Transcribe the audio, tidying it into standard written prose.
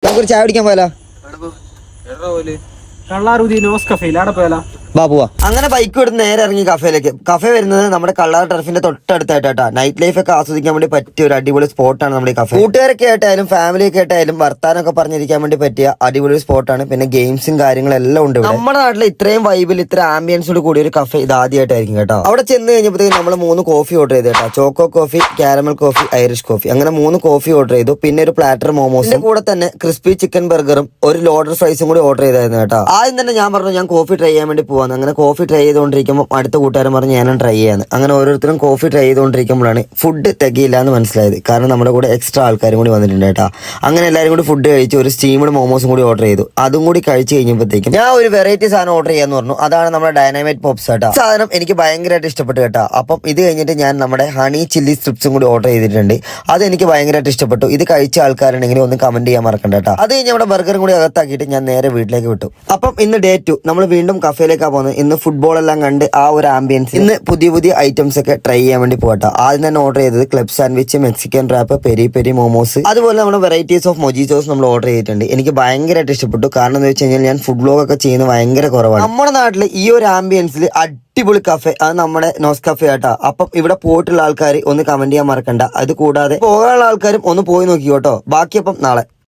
നമുക്കൊരു ചായ കുടിക്കാൻ പോയാലോ? കള്ളാറുതി നോസ് കഫേയിൽ അവിടെ പോയാലോ? ബാബുവാ. അങ്ങനെ ബൈക്ക് എടുത്ത് നേരെ ഇറങ്ങി കഫേയിലേക്ക്. കഫേ വരുന്നത് നമ്മുടെ കള്ളാർ ടർഫിന്റെ തൊട്ടടുത്തായിട്ടാ. നൈറ്റ് ലൈഫ് ഒക്കെ ആസ്വദിക്കാൻ വേണ്ടി പറ്റിയ ഒരു അടിപൊളി സ്പോട്ടാണ് നമ്മുടെ ഈ കഫേ. കൂട്ടുകാരൊക്കെ ആയിട്ടായാലും ഫാമിലിയൊക്കെ ആയിട്ടായാലും വർത്താനൊക്കെ പറഞ്ഞിരിക്കാൻ വേണ്ടി പറ്റിയ അടിപൊളി സ്പോട്ടാണ്. പിന്നെ ഗെയിംസും കാര്യങ്ങളെല്ലാം ഉണ്ട്. നമ്മുടെ നാട്ടിൽ ഇത്രയും വൈബിൽ ഇത്ര ആംബിയൻസോട് കൂടിയ ഒരു കഫേ ഇത് ആദ്യമായിട്ടായിരിക്കും കേട്ടോ. അവിടെ ചെന്ന് കഴിഞ്ഞപ്പോഴത്തേക്കും നമ്മൾ 3 കോഫി ഓർഡർ ചെയ്തു കേട്ടോ. Choco coffee, caramel coffee, Irish coffee, അങ്ങനെ 3 കോഫി ഓർഡർ ചെയ്തു. പിന്നെ ഒരു പ്ലാറ്റർ മോമോസിന്റെ കൂടെ തന്നെ ക്രിസ്പി ചിക്കൻ ബർഗറും ഒരു ലോഡർ ഫ്രൈസും കൂടി ഓർഡർ ചെയ്തായിരുന്നു കേട്ടോ. ആദ്യം തന്നെ ഞാൻ പറഞ്ഞു ഞാൻ കോഫി ട്രൈ ചെയ്യാൻ വേണ്ടി പോവാന്ന്. അങ്ങനെ കോഫി ട്രൈ ചെയ്തുകൊണ്ടിരിക്കുമ്പോൾ അടുത്ത കൂട്ടുകാരൻ പറഞ്ഞ് ഞാനും ട്രൈ ചെയ്യാന്ന്. അങ്ങനെ ഓരോരുത്തരും കോഫി ട്രൈ ചെയ്തുകൊണ്ടിരിക്കുമ്പോഴാണ് ഫുഡ് തികയില്ല എന്ന് മനസ്സിലായത്. കാരണം നമ്മുടെ കൂടെ എക്സ്ട്രാ ആൾക്കാരും കൂടി വന്നിട്ടുണ്ട് കേട്ടോ. അങ്ങനെ എല്ലാവരും കൂടി ഫുഡ് കഴിച്ച് ഒരു സ്റ്റീംഡ് മോമോസും കൂടി ഓർഡർ ചെയ്തു. അതും കൂടി കഴിച്ച് കഴിഞ്ഞപ്പോഴത്തേക്കും ഞാൻ ഒരു വെറൈറ്റി സാധനം ഓർഡർ ചെയ്യാന്ന് പറഞ്ഞു. അതാണ് നമ്മുടെ ഡൈനാമൈറ്റ് പോപ്സ് കേട്ടോ. സാധനം എനിക്ക് ഭയങ്കരമായിട്ട് ഇഷ്ടപ്പെട്ടു കേട്ടോ. അപ്പം ഇത് കഴിഞ്ഞിട്ട് ഞാൻ നമ്മുടെ ഹണി ചില്ലി സ്ട്രിപ്സും കൂടി ഓർഡർ ചെയ്തിട്ടുണ്ട്. അത് എനിക്ക് ഭയങ്കരമായിട്ട് ഇഷ്ടപ്പെട്ടു. ഇത് കഴിച്ച ആൾക്കാരുണ്ടെങ്കിൽ ഒന്ന് കമന്റ് ചെയ്യാൻ മറക്കണ്ട കേട്ടോ. അത് കഴിഞ്ഞ് നമ്മുടെ ബർഗറും കൂടി അകത്താക്കിയിട്ട് ഞാൻ നേരെ വീട്ടിലേക്ക് വിട്ടു. അപ്പം ഇന്ന് ഡേ 2 നമ്മൾ വീണ്ടും കഫേയിലേക്കാണ് പോകുന്നത്. ഇന്ന് ഫുട്ബോൾ എല്ലാം കണ്ട് ആ ഒരു ആംബിയൻസ് ഇന്ന് പുതിയ പുതിയ ഐറ്റംസ് ഒക്കെ ട്രൈ ചെയ്യാൻ വേണ്ടി പോകട്ടോ. ആദ്യം തന്നെ ഓർഡർ ചെയ്തത് club sandwich, Mexican wrap, peri peri momos, അതുപോലെ നമ്മുടെ വെറൈറ്റീസ് ഓഫ് മൊജിറ്റോസ് നമ്മൾ ഓർഡർ ചെയ്തിട്ടുണ്ട്. എനിക്ക് ഭയങ്കരമായിട്ട് ഇഷ്ടപ്പെട്ടു. കാരണം എന്ന് വെച്ച് കഴിഞ്ഞാൽ ഞാൻ ഫുഡ് വ്ലോഗ് ഒക്കെ ചെയ്യുന്നത് ഭയങ്കര കുറവാണ്. നമ്മുടെ നാട്ടിൽ ഈ ഒരു ആംബിയൻസിൽ അടിപൊളി കഫേ അത് നമ്മുടെ നോസ് കഫേ ആട്ടാ. അപ്പം ഇവിടെ പോയിട്ടുള്ള ആൾക്കാർ ഒന്ന് കമന്റ് ചെയ്യാൻ മറക്കണ്ട. അത് കൂടാതെ പോകാനുള്ള ആൾക്കാരും ഒന്ന് പോയി നോക്കിക്കോട്ടോ. ബാക്കി അപ്പം നാളെ.